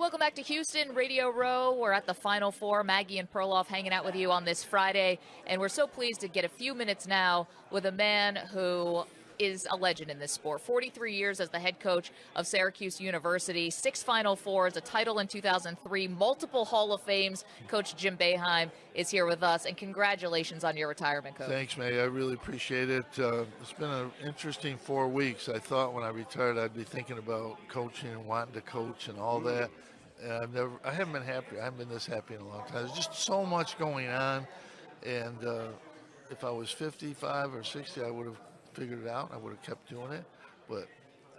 Welcome back to Houston Radio Row. We're at the Final Four. Maggie and Perloff hanging out with you on this Friday. And we're so pleased to get a few minutes now with a man who is a legend in this sport. 43 years as the head coach of Syracuse University, 6 Final Fours, a title in 2003, multiple Hall of Fames. Coach Jim Boeheim is here with us, and congratulations on your retirement, Coach. Thanks, Maggie. I really appreciate it. It's been an interesting 4 weeks. I thought when I retired I'd be thinking about coaching and wanting to coach and all that. And I haven't been happy. I haven't been this happy in a long time. There's just so much going on, and if I was 55 or 60, I would have figured it out. I would have kept doing it, but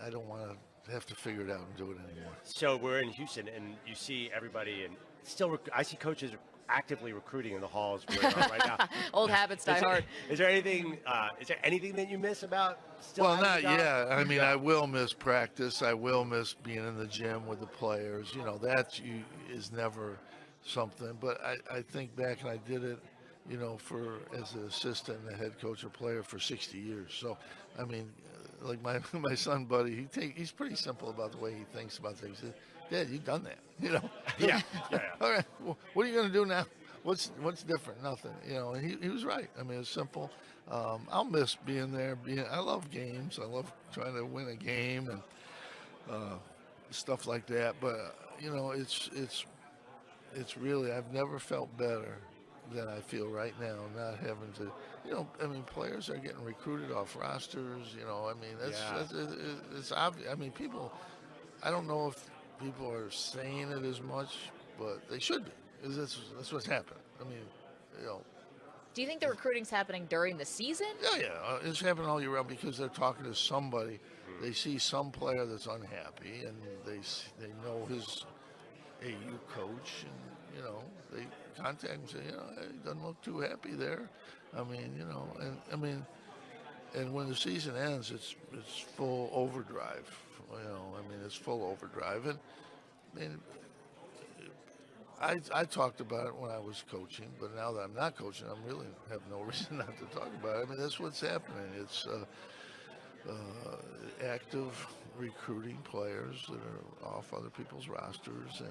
I don't want to have to figure it out and do it anymore. So we're in Houston, and you see everybody, and still I see coaches actively recruiting in the halls we're on right now. Old habits die hard. Is there anything that you miss about still? Well, not yet. I mean, I will miss practice. I will miss being in the gym with the players. You know, that is never something. But I think back, and I did it, you know, as an assistant and a head coach or player for 60 years. So, I mean, like my son Buddy, he's pretty simple about the way he thinks about things. He says, Dad, you've done that, you know. Yeah. All right. Well, what are you going to do now? What's different? Nothing, you know. And he was right. I mean, it's simple. I'll miss being there. I love games. I love trying to win a game and stuff like that. But you know, it's really, I've never felt better than I feel right now, not having to, you know, I mean, players are getting recruited off rosters, you know, I mean, it's obvious. I mean, I don't know if people are saying it as much, but they should be. That's what's happening. I mean, you know. Do you think the recruiting's happening during the season? Yeah, it's happening all year round because they're talking to somebody. They see some player that's unhappy, and they know his AU coach, and you know, they contact him and say, you know, hey, he doesn't look too happy there. I mean, you know, and when the season ends, it's full overdrive. You know, I mean, it's full overdrive, and I mean, I talked about it when I was coaching, but now that I'm not coaching, I really have no reason not to talk about it. I mean, that's what's happening. It's active recruiting players that are off other people's rosters,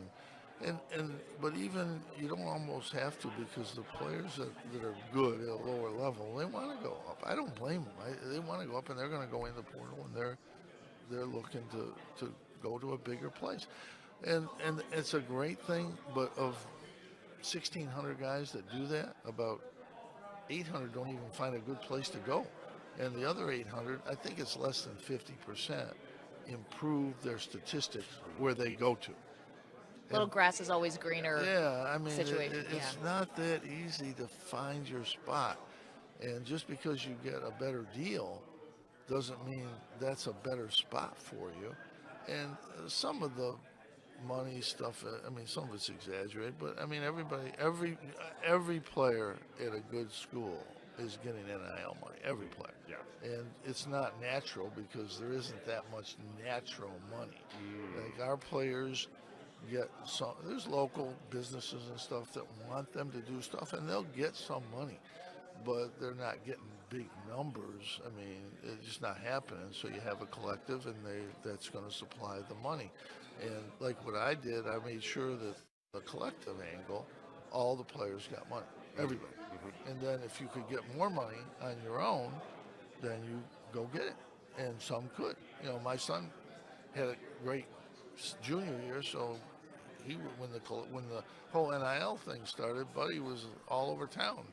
but even you don't almost have to, because the players that are good at a lower level, they want to go up. I don't blame them. They want to go up, and they're going to go in the portal, and they're looking to go to a bigger place. And it's a great thing, but of 1,600 guys that do that, about 800 don't even find a good place to go. And the other 800, I think it's less than 50%, improve their statistics where they go to. Little grass is always greener. Yeah, I mean, it's not that easy to find your spot. And just because you get a better deal doesn't mean that's a better spot for you. And some of the money stuff, I mean, some of it's exaggerated, but I mean, every player at a good school is getting NIL money, every player. Yeah. And it's not natural because there isn't that much natural money. Like our players get there's local businesses and stuff that want them to do stuff, and they'll get some money, but they're not getting big numbers. I mean, it's just not happening. So you have a collective, and that's going to supply the money. And like what I did, I made sure that the collective angle, all the players got money, everybody. And then if you could get more money on your own, then you go get it. And some could. You know, my son had a great junior year, so when the whole NIL thing started, Buddy was all over town.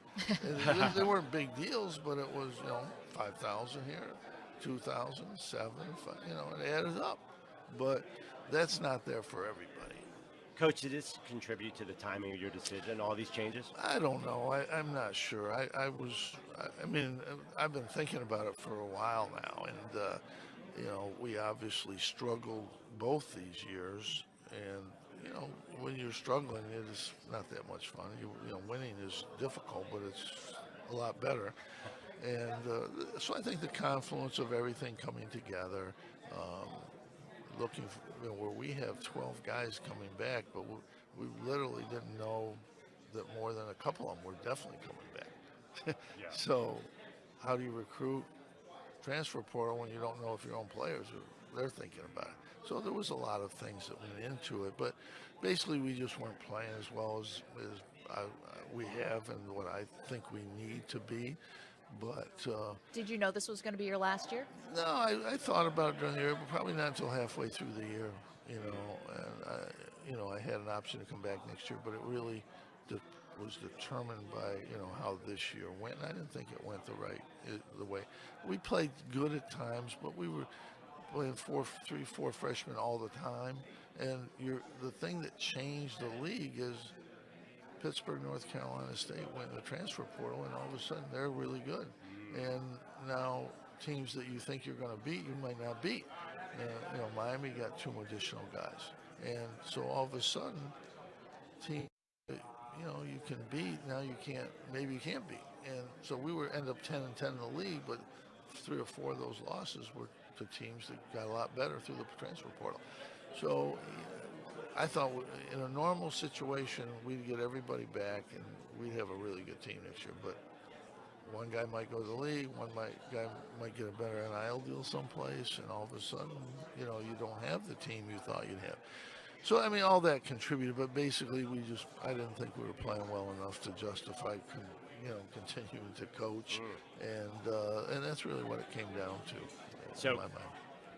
And they weren't big deals, but it was, you know, 5,000 here, 2,000, 7, 5, you know, it added up. But that's not there for everybody. Coach, did this contribute to the timing of your decision, all these changes? I don't know. I'm not sure. I mean, I've been thinking about it for a while now, and you know, we obviously struggled both these years, and you know, when you're struggling, it is not that much fun. You know, winning is difficult, but it's a lot better. And so I think the confluence of everything coming together, looking for, you know, where we have 12 guys coming back, but we literally didn't know that more than a couple of them were definitely coming back. Yeah. So how do you recruit transfer portal when you don't know if your own players they're thinking about it? So there was a lot of things that went into it, but basically we just weren't playing as well as we have and what I think we need to be. But Did you know this was going to be your last year? no, I thought about it during the year, but probably not until halfway through the year. And I had an option to come back next year, but it really was determined by how this year went. And I didn't think it went the way we played good at times, but we were playing 4 freshmen all the time. And the thing that changed the league is Pittsburgh, North Carolina State went in the transfer portal, and all of a sudden they're really good. And now teams that you think you're going to beat, you might not beat. Miami got 2 additional guys, and so all of a sudden, team, you can beat. Now you can't. Maybe you can't beat. And so we end up 10-10 in the league, but 3 or 4 of those losses were to teams that got a lot better through the transfer portal. So I thought in a normal situation, we'd get everybody back and we'd have a really good team next year. But one guy might go to the league, guy might get a better NIL deal someplace, and all of a sudden, you don't have the team you thought you'd have. So, I mean, all that contributed, but basically I didn't think we were playing well enough to justify, continuing to coach, and that's really what it came down to in my mind.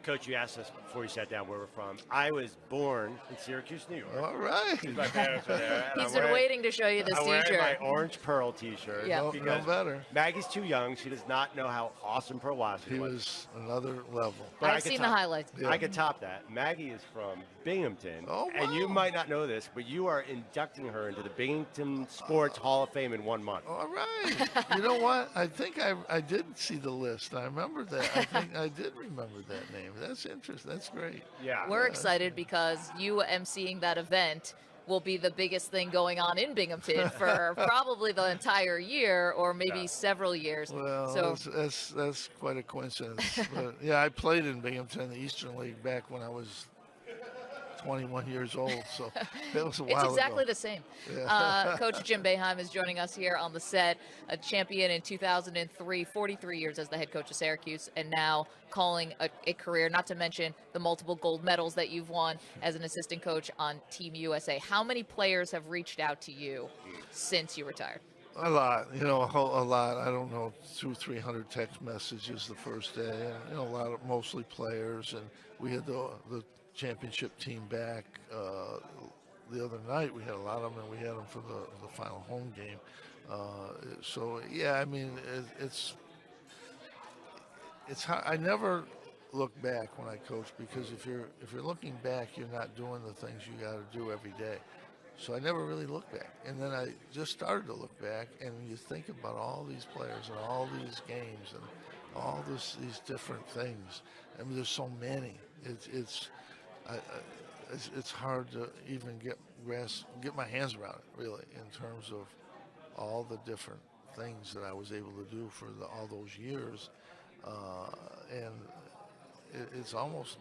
Coach, you asked us before you sat down where we're from. I was born in Syracuse, New York. All right. My parents were there. He's been waiting to show you this I'm T-shirt. wearing my orange Pearl T-shirt. Yeah. No better. Maggie's too young. She does not know how awesome Pearl was. He was another level. But I've seen the highlights. I could top that. Maggie is from Binghamton. Oh, wow. And you might not know this, but you are inducting her into the Binghamton Sports Hall of Fame in 1 month. All right. You know what? I think I did see the list. I remember that. I think I did remember that name. That's interesting. That's great. Yeah. We're excited because you emceeing that event will be the biggest thing going on in Binghamton for probably the entire year or maybe several years. Well, so that's quite a coincidence. But yeah, I played in Binghamton, the Eastern League, back when I was 21 years old, so that was a while it's exactly ago. the same. Yeah. Coach Jim Boeheim is joining us here on the set, a champion in 2003, 43 years as the head coach of Syracuse, and now calling a career, not to mention the multiple gold medals that you've won as an assistant coach on Team USA. How many players have reached out to you since you retired? A lot, a lot. I don't know, 200-300 text messages the first day, and a lot of mostly players. And we had the championship team back the other night. We had a lot of them, and we had them for the final home game. So yeah, I mean, it's hard. I never look back when I coach, because if you're looking back, you're not doing the things you got to do every day. So I never really looked back, and then I just started to look back, and you think about all these players and all these games and all these different things. I mean, there's so many. It's hard to even get my hands around it, really, in terms of all the different things that I was able to do for all those years, and it's almost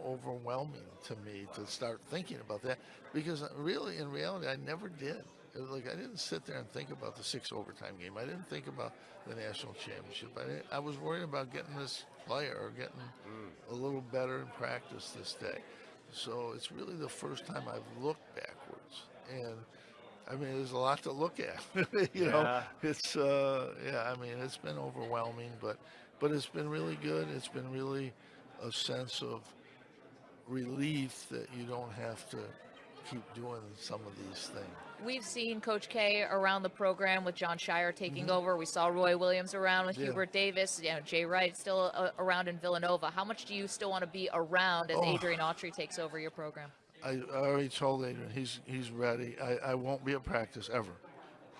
overwhelming to me to start thinking about that, because really, in reality, I never did. I didn't sit there and think about the 6 overtime game. I didn't think about the national championship. I was worried about getting this player or getting a little better in practice this day. So it's really the first time I've looked backwards, and I mean, there's a lot to look at. It's I mean, it's been overwhelming, but it's been really good. It's been really a sense of relief that you don't have to keep doing some of these things. We've seen Coach K around the program with John Shire taking over. We saw Roy Williams around with Hubert Davis. Jay Wright still around in Villanova. How much do you still want to be around as Adrian Autry takes over your program? I already told Adrian he's ready. I won't be at practice ever.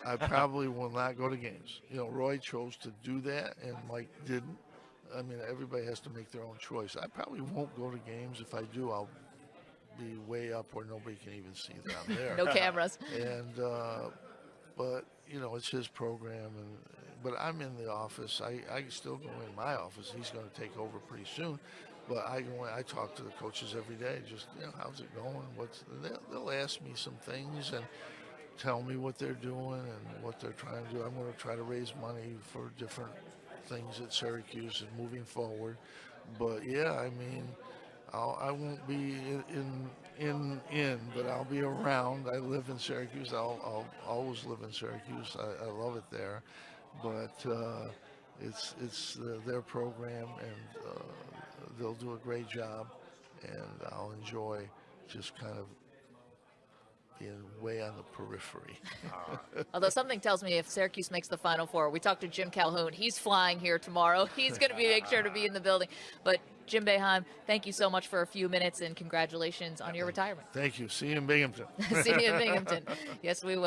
I probably will not go to games. Roy chose to do that, and Mike didn't. I mean, everybody has to make their own choice. I probably won't go to games. If I do, I'll be way up where nobody can even see that I'm there. No cameras. And but it's his program, but I'm in the office. I still go in my office. He's going to take over pretty soon, but I talk to the coaches every day. Just how's it going? They'll ask me some things and tell me what they're doing and what they're trying to do. I'm going to try to raise money for different things at Syracuse and moving forward. But yeah, I mean, I won't be but I'll be around. I live in Syracuse. I'll always live in Syracuse. I love it there, but it's their program, and they'll do a great job, and I'll enjoy just kind of being way on the periphery. Although something tells me if Syracuse makes the Final Four, we talked to Jim Calhoun. He's flying here tomorrow. He's going to make sure to be in the building. But Jim Boeheim, thank you so much for a few minutes, and congratulations on your retirement. Thank you. See you in Binghamton. See you in Binghamton. Yes, we will.